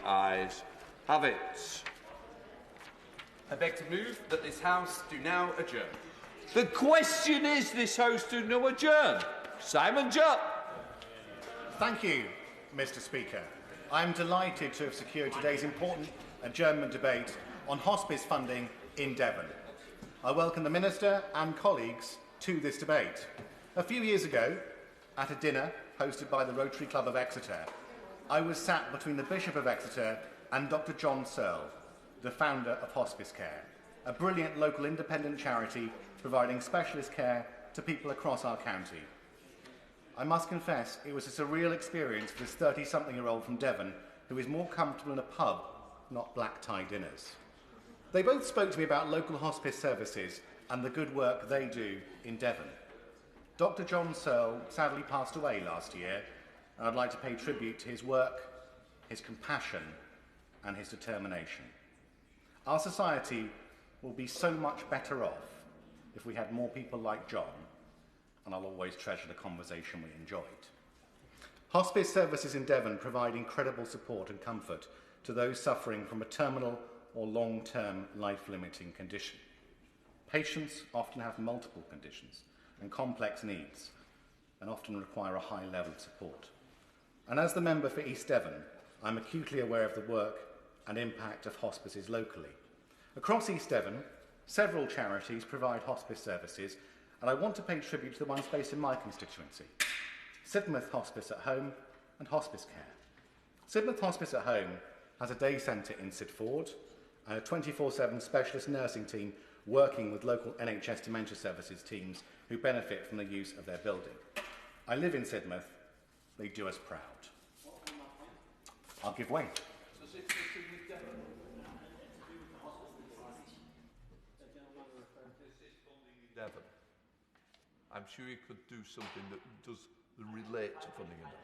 ayes have it. I beg to move that this House do now adjourn. The question is, this House do now adjourn. Simon Jupp. Thank you, Mr. Speaker. I am delighted to have secured today's important adjournment debate on hospice funding in Devon. I welcome the Minister and colleagues to this debate. A few years ago, at a dinner hosted by the Rotary Club of Exeter, I was sat between the Bishop of Exeter and Dr. John Searle, the founder of Hospice Care, a brilliant local independent charity providing specialist care to people across our county. I must confess, it was a surreal experience for this 30-something-year-old from Devon who is more comfortable in a pub, not black-tie dinners. They both spoke to me about local hospice services and the good work they do in Devon. Dr. John Searle sadly passed away last year, and I'd like to pay tribute to his work, his compassion, and his determination. Our society will be so much better off if we had more people like John, and I'll always treasure the conversation we enjoyed. Hospice services in Devon provide incredible support and comfort to those suffering from a terminal or long-term life-limiting condition. Patients often have multiple conditions and complex needs, and often require a high level of support. And as the member for East Devon, I'm acutely aware of the work and impact of hospices locally. Across East Devon, several charities provide hospice services, and I want to pay tribute to the ones based in my constituency: Sidmouth Hospice at Home and Hospice Care. Sidmouth Hospice at Home has a day centre in Sidford and a 24/7 specialist nursing team working with local NHS dementia services teams who benefit from the use of their building. I live in Sidmouth. They do us proud. I'll give way. Devon. I'm sure you could do something that does relate to funding in Devon.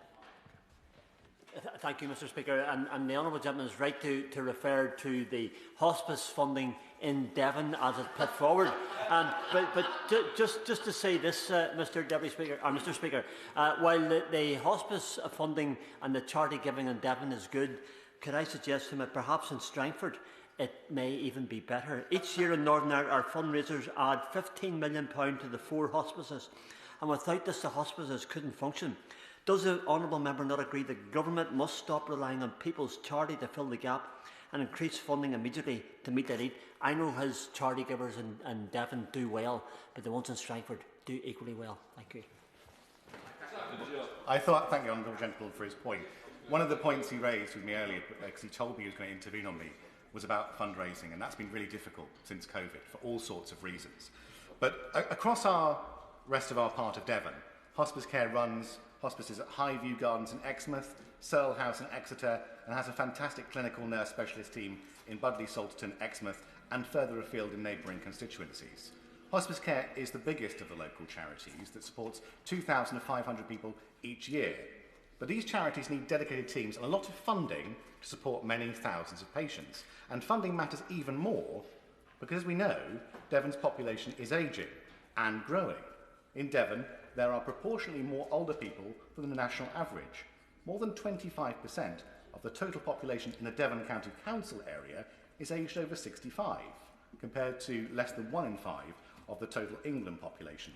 Thank you, Mr. Speaker. And the Honourable Gentleman is right to refer to the hospice funding in Devon as it's put forward. But just to say this, Mr. Deputy Speaker, or Mr. Speaker, while the hospice funding and the charity giving in Devon is good, could I suggest to him that perhaps in Strangford it may even be better? Each year in Northern Ireland, our fundraisers add £15 million to the 4 hospices, and without this, the hospices couldn't function. Does the Honourable Member not agree that government must stop relying on people's charity to fill the gap and increase funding immediately to meet that need? I know his charity givers in Devon do well, but the ones in Strangford do equally well. Thank you. Thank the Honourable Gentleman for his point. One of the points he raised with me earlier, because he told me he was going to intervene on me, was about fundraising, and that's been really difficult since COVID for all sorts of reasons. But across our rest of our part of Devon, Hospice Care runs hospices at Highview Gardens in Exmouth, Searle House in Exeter, and has a fantastic clinical nurse specialist team in Budleigh, Salterton, Exmouth, and further afield in neighbouring constituencies. Hospice Care is the biggest of the local charities that supports 2,500 people each year. But these charities need dedicated teams and a lot of funding to support many thousands of patients. And funding matters even more because, as we know, Devon's population is ageing and growing. In Devon, there are proportionally more older people than the national average. More than 25% of the total population in the Devon County Council area is aged over 65, compared to less than 1 in 5 of the total England population.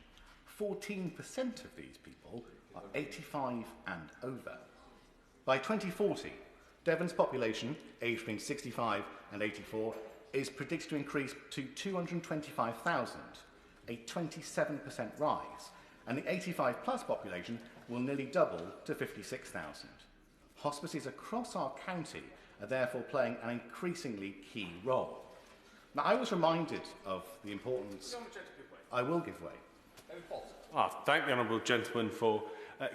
14% of these people are 85 and over. By 2040, Devon's population, aged between 65 and 84, is predicted to increase to 225,000, a 27% rise, and the 85-plus population will nearly double to 56,000. Hospices across our county are therefore playing an increasingly key role. Now, I was reminded of the importance... I will give way. Thank the Honourable Gentleman for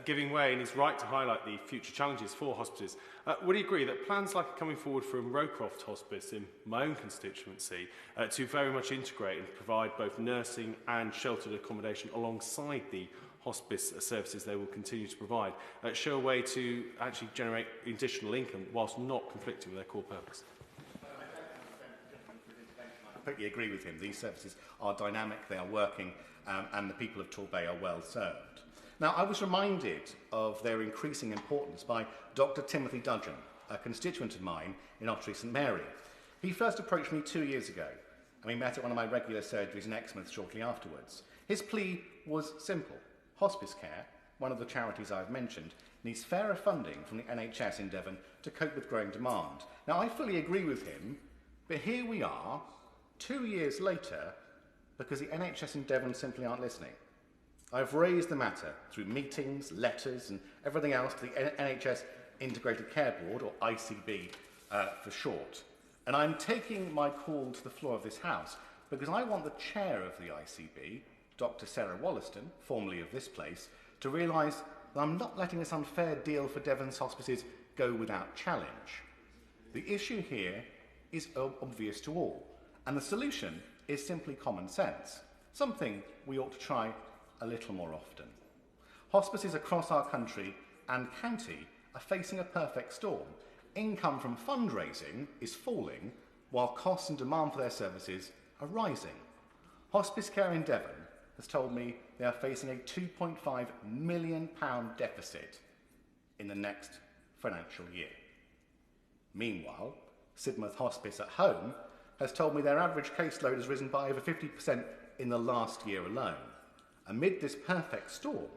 giving way, and he's right to highlight the future challenges for hospices. Would he agree that plans like coming forward from Rowcroft Hospice in my own constituency to very much integrate and provide both nursing and sheltered accommodation alongside the hospice services they will continue to provide show a way to actually generate additional income whilst not conflicting with their core purpose? I completely agree with him. These services are dynamic, they are working, and the people of Torbay are well served. Now, I was reminded of their increasing importance by Dr. Timothy Dudgeon, a constituent of mine in Ottery St Mary. He first approached me 2 years ago, and we met at one of my regular surgeries in Exmouth shortly afterwards. His plea was simple. Hospice care, one of the charities I've mentioned, needs fairer funding from the NHS in Devon to cope with growing demand. Now, I fully agree with him, but here we are, 2 years later, because the NHS in Devon simply aren't listening. I've raised the matter through meetings, letters, and everything else to the NHS Integrated Care Board, or ICB for short. And I'm taking my call to the floor of this House because I want the chair of the ICB, Dr. Sarah Wollaston, formerly of this place, to realise that I'm not letting this unfair deal for Devon's hospices go without challenge. The issue here is obvious to all, and the solution is simply common sense, something we ought to try a little more often. Hospices across our country and county are facing a perfect storm. Income from fundraising is falling, while costs and demand for their services are rising. Hospice care in Devon has told me they are facing a £2.5 million deficit in the next financial year. Meanwhile, Sidmouth Hospice at home has told me their average caseload has risen by over 50% in the last year alone. Amid this perfect storm,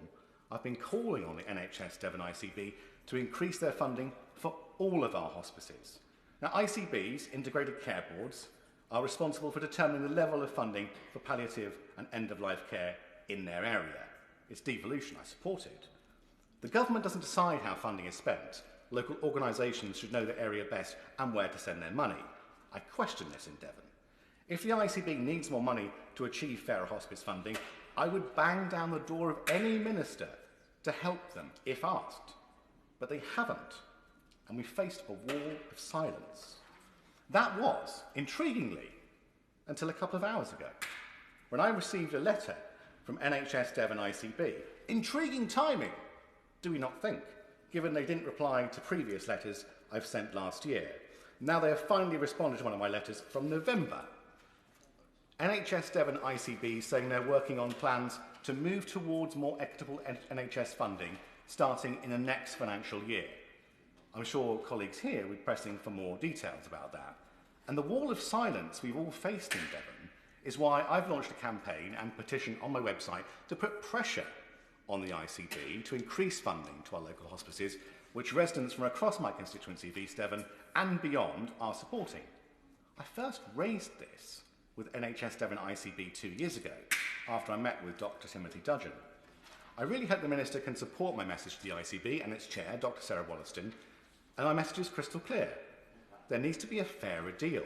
I've been calling on the NHS Devon ICB to increase their funding for all of our hospices. Now, ICBs, Integrated Care Boards, are responsible for determining the level of funding for palliative and end-of-life care in their area. It's devolution, I support it. The government doesn't decide how funding is spent. Local organisations should know the area best and where to send their money. I question this in Devon. If the ICB needs more money to achieve fairer hospice funding, I would bang down the door of any minister to help them if asked. But they haven't, and we faced a wall of silence. That was, intriguingly, until a couple of hours ago, when I received a letter from NHS Devon ICB. Intriguing timing, do we not think, given they didn't reply to previous letters I've sent last year. Now they have finally responded to one of my letters from November. NHS Devon ICB saying they're working on plans to move towards more equitable NHS funding starting in the next financial year. I'm sure colleagues here will be pressing for more details about that. And the wall of silence we've all faced in Devon is why I've launched a campaign and petition on my website to put pressure on the ICB to increase funding to our local hospices, which residents from across my constituency of East Devon and beyond are supporting. I first raised this with NHS Devon ICB 2 years ago, after I met with Dr. Timothy Dudgeon. I really hope the Minister can support my message to the ICB and its chair, Dr. Sarah Wollaston, and my message is crystal clear. There needs to be a fairer deal.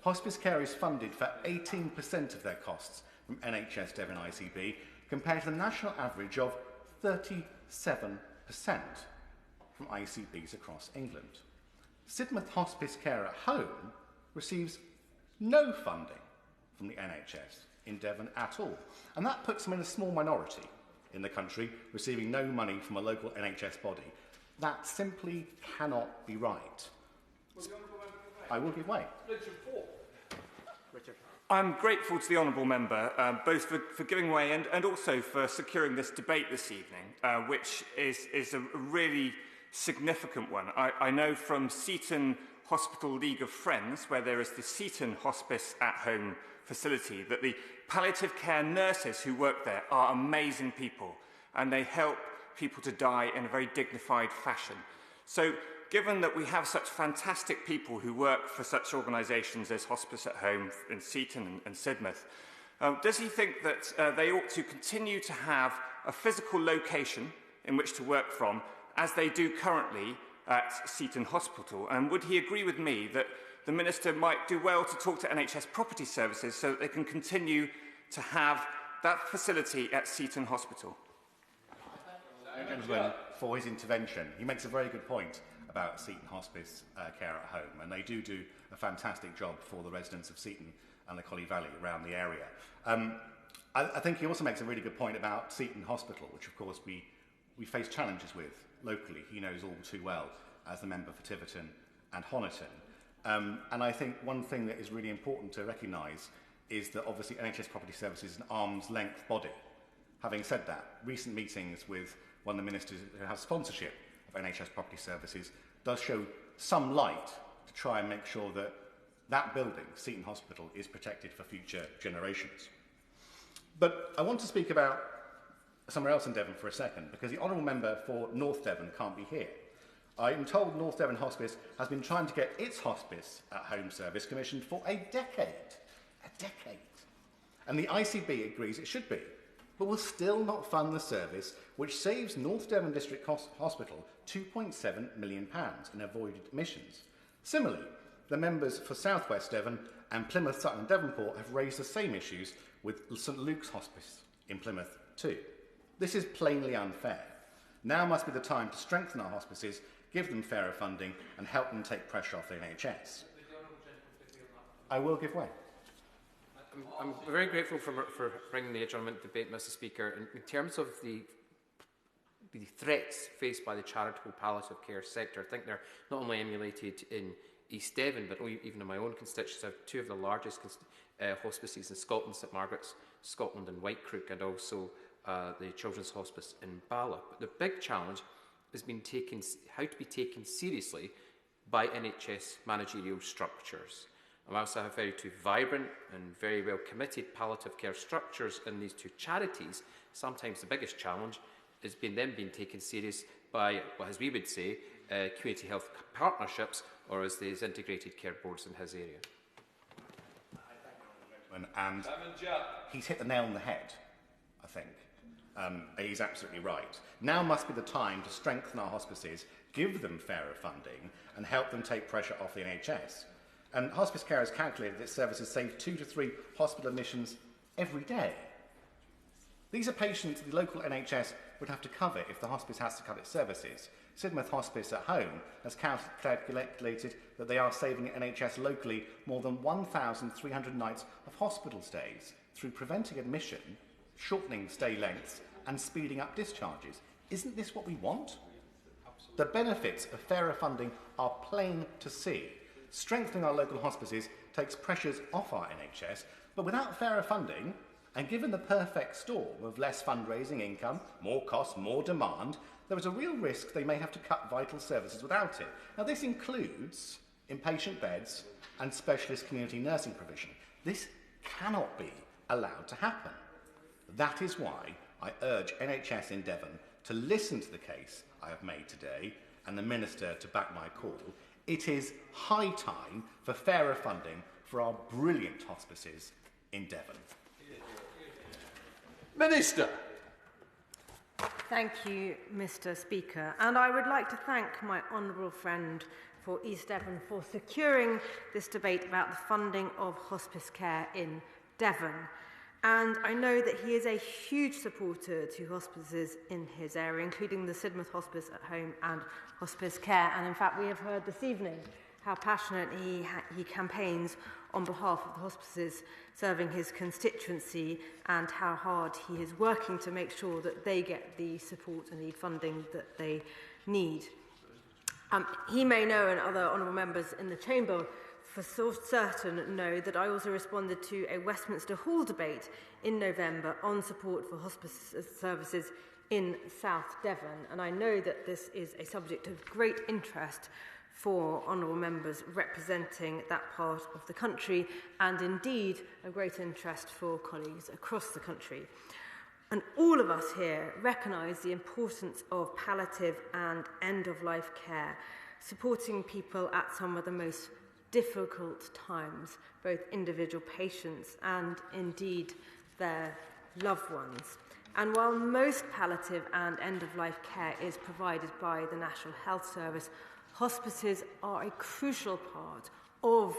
Hospice care is funded for 18% of their costs from NHS Devon ICB, compared to the national average of 37% from ICBs across England. Sidmouth Hospice Care at Home receives no funding from the NHS in Devon at all, and that puts them in a small minority in the country, receiving no money from a local NHS body. That simply cannot be right. I will give way. Richard. I'm grateful to the Honourable Member, both for giving way and also for securing this debate this evening, which is a really significant one. I know from Seaton Hospital League of Friends, where there is the Seaton Hospice at Home facility, that the palliative care nurses who work there are amazing people, and they help people to die in a very dignified fashion. So, given that we have such fantastic people who work for such organisations as Hospice at Home in Seaton and Sidmouth, does he think that they ought to continue to have a physical location in which to work from, as they do currently at Seaton Hospital? And would he agree with me that the Minister might do well to talk to NHS Property Services so that they can continue to have that facility at Seaton Hospital? Gentleman, for his intervention. He makes a very good point about Seaton Hospice Care at Home, and they do a fantastic job for the residents of Seaton and the Collie Valley around the area. I think he also makes a really good point about Seaton Hospital, which of course we face challenges with locally. He knows all too well as the member for Tiverton and Honiton. And I think one thing that is really important to recognise is that obviously NHS Property Services is an arm's length body. Having said that, recent meetings with one of the ministers who has sponsorship of NHS Property Services does show some light to try and make sure that that building, Seton Hospital, is protected for future generations. But I want to speak about somewhere else in Devon for a second, because the Honourable Member for North Devon can't be here. I am told North Devon Hospice has been trying to get its hospice at home service commissioned for a decade. A decade. And the ICB agrees it should be, but will still not fund the service, which saves North Devon District Hospital £2.7 million in avoided admissions. Similarly, the members for South West Devon and Plymouth, Sutton and Devonport have raised the same issues with St Luke's Hospice in Plymouth too. This is plainly unfair. Now must be the time to strengthen our hospices, give them fairer funding and help them take pressure off the NHS. I will give way. I'm very grateful for bringing the adjournment debate, Mr Speaker. In terms of the threats faced by the charitable palliative care sector, I think they're not only emulated in East Devon, but even in my own constituency. I have two of the largest hospices in Scotland, St Margaret's Scotland and Whitecrook, and also the Children's Hospice in Bala. But the big challenge has been how to be taken seriously by NHS managerial structures. And whilst I have two vibrant and very well committed palliative care structures in these two charities, sometimes the biggest challenge has been them being taken serious by, well, as we would say, community health partnerships, or as these integrated care boards in his area. And he's hit the nail on the head, I think. He's absolutely right. Now must be the time to strengthen our hospices, give them fairer funding, and help them take pressure off the NHS. And hospice care has calculated that services save 2 to 3 hospital admissions every day. These are patients the local NHS would have to cover if the hospice has to cut its services. Sidmouth Hospice at home has calculated that they are saving NHS locally more than 1,300 nights of hospital stays through preventing admission, shortening stay lengths and speeding up discharges. Isn't this what we want? The benefits of fairer funding are plain to see. Strengthening our local hospices takes pressures off our NHS, but without fairer funding, and given the perfect storm of less fundraising income, more costs, more demand, there is a real risk they may have to cut vital services without it. Now, this includes inpatient beds and specialist community nursing provision. This cannot be allowed to happen. That is why I urge NHS in Devon to listen to the case I have made today and the Minister to back my call. It is high time for fairer funding for our brilliant hospices in Devon. Minister. Thank you, Mr Speaker. And I would like to thank my honourable friend for East Devon for securing this debate about the funding of hospice care in Devon. And I know that he is a huge supporter to hospices in his area, including the Sidmouth Hospice at home and hospice care. And in fact, we have heard this evening how passionately he campaigns on behalf of the hospices serving his constituency and how hard he is working to make sure that they get the support and the funding that they need. He may know, and other honourable members in the chamber for certain know, that I also responded to a Westminster Hall debate in November on support for hospice services in South Devon, and I know that this is a subject of great interest for honourable members representing that part of the country, and indeed a great interest for colleagues across the country. And all of us here recognise the importance of palliative and end-of-life care, supporting people at some of the most difficult times, both individual patients and indeed their loved ones. And while most palliative and end-of-life care is provided by the National Health Service, hospices are a crucial part of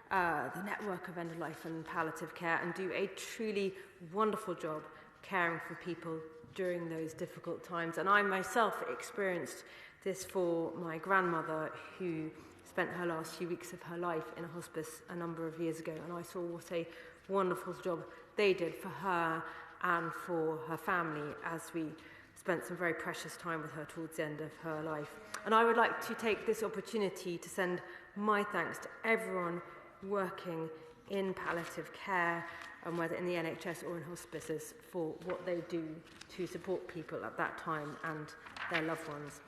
the network of end-of-life and palliative care and do a truly wonderful job caring for people during those difficult times. And I myself experienced this for my grandmother, who spent her last few weeks of her life in a hospice a number of years ago, and I saw what a wonderful job they did for her and for her family as we spent some very precious time with her towards the end of her life. And I would like to take this opportunity to send my thanks to everyone working in palliative care, and whether in the NHS or in hospices, for what they do to support people at that time and their loved ones.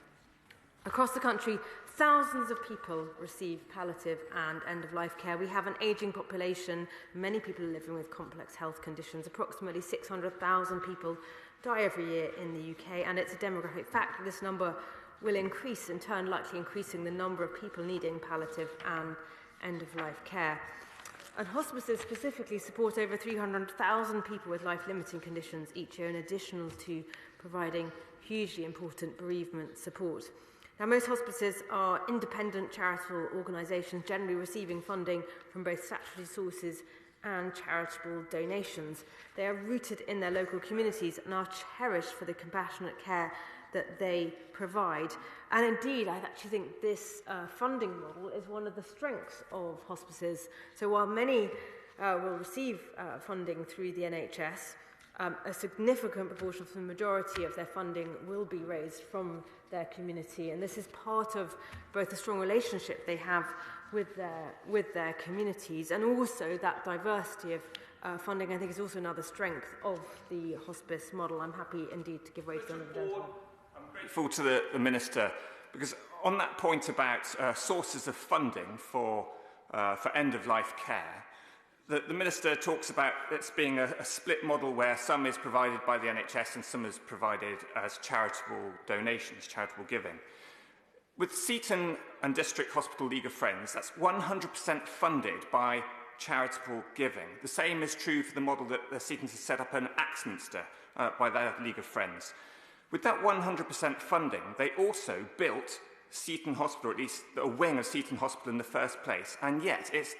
Across the country, Thousands of people receive palliative and end-of-life care. We have an ageing population. Many people are living with complex health conditions. Approximately 600,000 people die every year in the UK, and it's a demographic fact that this number will increase, in turn likely increasing the number of people needing palliative and end-of-life care. And hospices specifically support over 300,000 people with life-limiting conditions each year, in addition to providing hugely important bereavement support. Now, most hospices are independent charitable organisations, generally receiving funding from both statutory sources and charitable donations. They are rooted in their local communities and are cherished for the compassionate care that they provide. And indeed, I actually think this funding model is one of the strengths of hospices. So while many will receive funding through the NHS, a significant proportion of the majority of their funding will be raised from their community. And this is part of both the strong relationship they have with their communities, and also that diversity of funding, I think, is also another strength of the hospice model. I'm happy indeed to give way to the Honourable Gentleman. I'm grateful to the Minister, because on that point about sources of funding for end-of-life care, the Minister talks about it being a split model where some is provided by the NHS and some is provided as charitable donations, charitable giving. With Seaton and District Hospital League of Friends, that's 100% funded by charitable giving. The same is true for the model that the Seatons has set up in Axminster by their League of Friends. With that 100% funding, they also built Seaton Hospital, or at least a wing of Seaton Hospital in the first place, and yet it's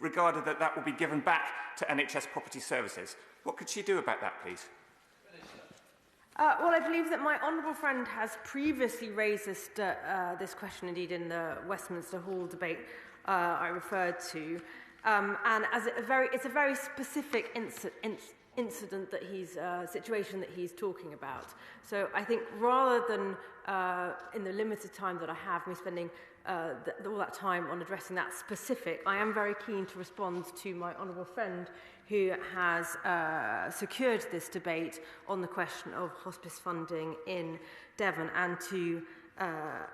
regarded that that will be given back to NHS Property Services. What could she do about that, please? Well, I believe that my honourable friend has previously raised this question, indeed, in the Westminster Hall debate I referred to, and as it's a very specific incident that situation that he's talking about. So I think rather than in the limited time that I have, me spending all that time on addressing that specific, I am very keen to respond to my honourable friend who has secured this debate on the question of hospice funding in Devon, and to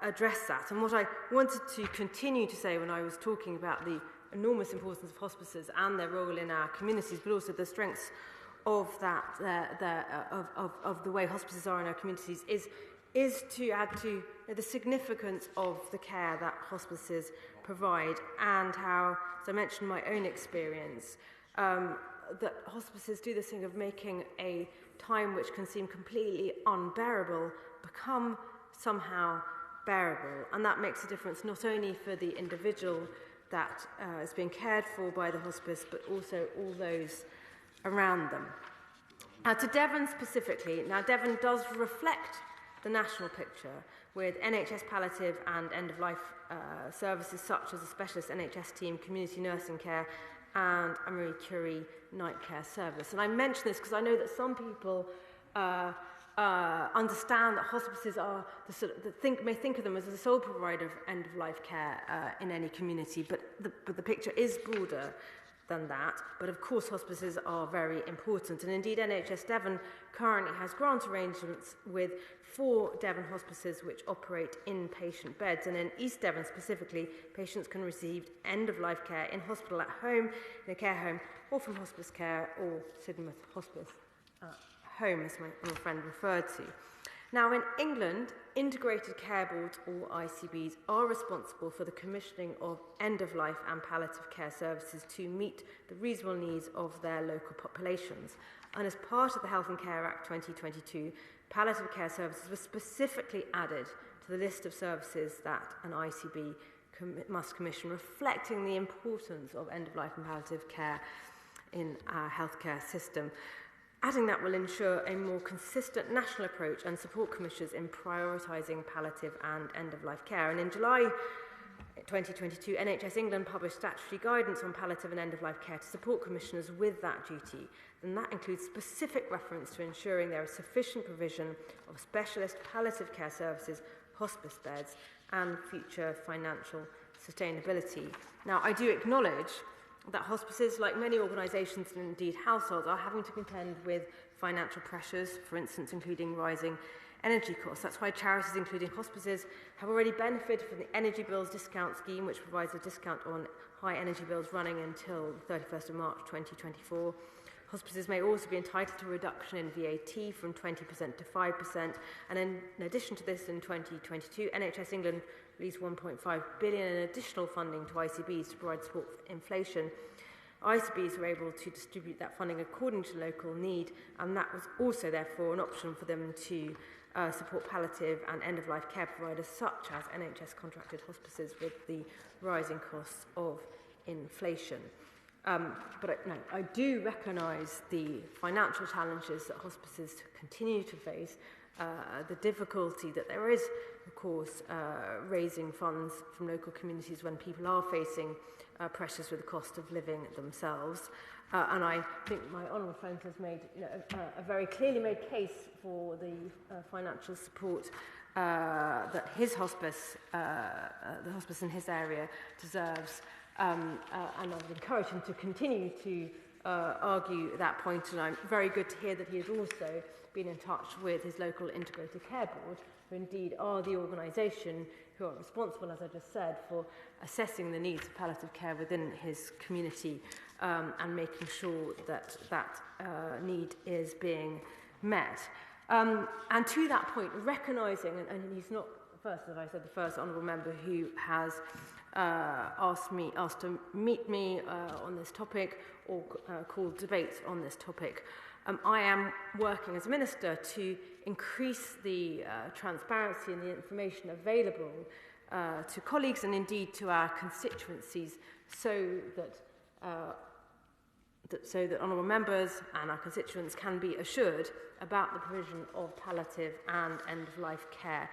address that. And what I wanted to continue to say when I was talking about the enormous importance of hospices and their role in our communities, but also the strengths of of the way hospices are in our communities, is to add to the significance of the care that hospices provide, and how, as I mentioned, my own experience, that hospices do this thing of making a time which can seem completely unbearable become somehow bearable. And that makes a difference not only for the individual that is being cared for by the hospice, but also all those around them. To Devon specifically, now Devon does reflect the national picture, with NHS palliative and end-of-life services such as a specialist NHS team, community nursing care, and a Marie Curie night care service. And I mention this because I know that some people understand that hospices are may think of them as the sole provider of end-of-life care in any community, but the picture is broader than that. But of course hospices are very important, and indeed NHS Devon currently has grant arrangements with 4 Devon hospices which operate inpatient beds, and in East Devon specifically, patients can receive end-of-life care in hospital, at home, in a care home, or from hospice care, or Sidmouth Hospice home, as my friend referred to. Now, in England, integrated care boards, or ICBs, are responsible for the commissioning of end-of-life and palliative care services to meet the reasonable needs of their local populations. And as part of the Health and Care Act 2022, palliative care services were specifically added to the list of services that an ICB must commission, reflecting the importance of end-of-life and palliative care in our healthcare system. Adding that will ensure a more consistent national approach and support commissioners in prioritising palliative and end-of-life care. And in July 2022, NHS England published statutory guidance on palliative and end-of-life care to support commissioners with that duty. And that includes specific reference to ensuring there is sufficient provision of specialist palliative care services, hospice beds, and future financial sustainability. Now, I do acknowledge that hospices, like many organisations and indeed households, are having to contend with financial pressures, for instance, including rising energy costs. That's why charities, including hospices, have already benefited from the Energy Bills Discount Scheme, which provides a discount on high energy bills running until the 31st of March 2024. Hospices may also be entitled to a reduction in VAT from 20% to 5%. And in addition to this, in 2022, NHS England released £1.5 billion in additional funding to ICBs to provide support for inflation. ICBs were able to distribute that funding according to local need, and that was also, therefore, an option for them to support palliative and end-of-life care providers such as NHS contracted hospices with the rising costs of inflation. I do recognise the financial challenges that hospices continue to face, the difficulty that there is, of course, raising funds from local communities when people are facing pressures with the cost of living themselves. And I think my honourable friend has made a very clearly made case for the financial support that his hospice, the hospice in his area, deserves. And I would encourage him to continue to argue that point. And I'm very good to hear that he has also been in touch with his local integrated care board, who indeed are the organisation who are responsible, as I just said, for assessing the needs of palliative care within his community and making sure that that need is being met. And to that point, recognising, and he's not, first, as I said, the first honourable member who has asked to meet me on this topic or called debates on this topic. I am working as a minister to increase the transparency and the information available to colleagues and indeed to our constituencies so that honourable members and our constituents can be assured about the provision of palliative and end-of-life care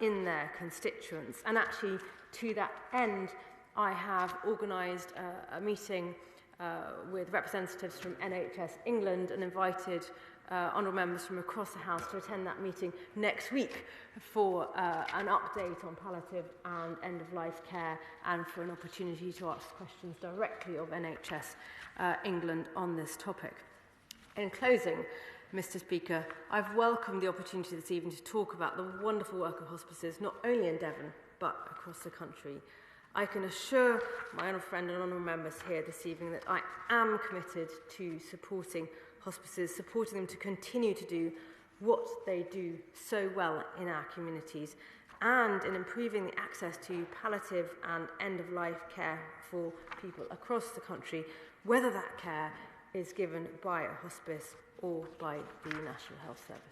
in their constituents. And actually, to that end, I have organised a meeting with representatives from NHS England and invited honourable members from across the House to attend that meeting next week for an update on palliative and end-of-life care and for an opportunity to ask questions directly of NHS England on this topic. In closing, Mr. Speaker, I've welcomed the opportunity this evening to talk about the wonderful work of hospices, not only in Devon, but across the country. I can assure my honourable friend and honourable members here this evening that I am committed to supporting hospices, supporting them to continue to do what they do so well in our communities, and in improving the access to palliative and end-of-life care for people across the country, whether that care is given by a hospice or by the National Health Service.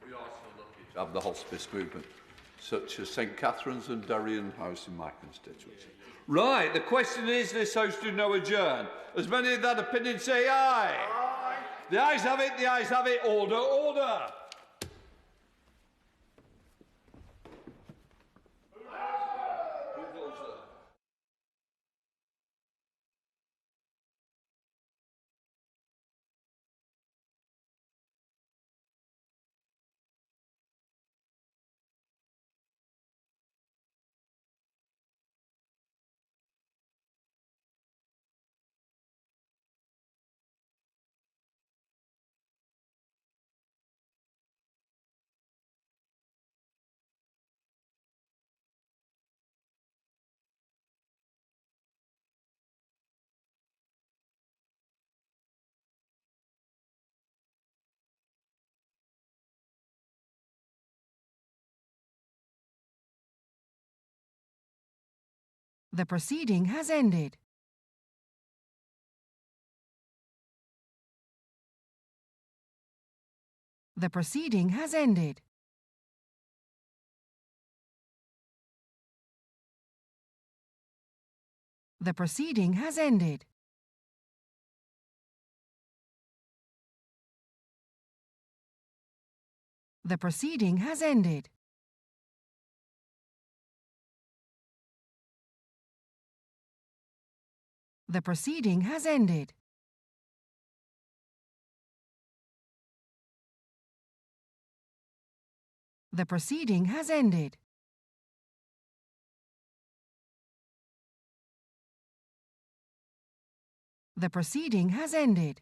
We are so lucky to have the hospice movement, such as St Catherine's and Darien House in my constituency. Right, the question is, this House do now adjourn. As many of that opinion say aye. Aye. The ayes have it, the ayes have it. Order, order. The proceeding has ended. The proceeding has ended. The proceeding has ended. The proceeding has ended. The proceeding has ended. The proceeding has ended. The proceeding has ended.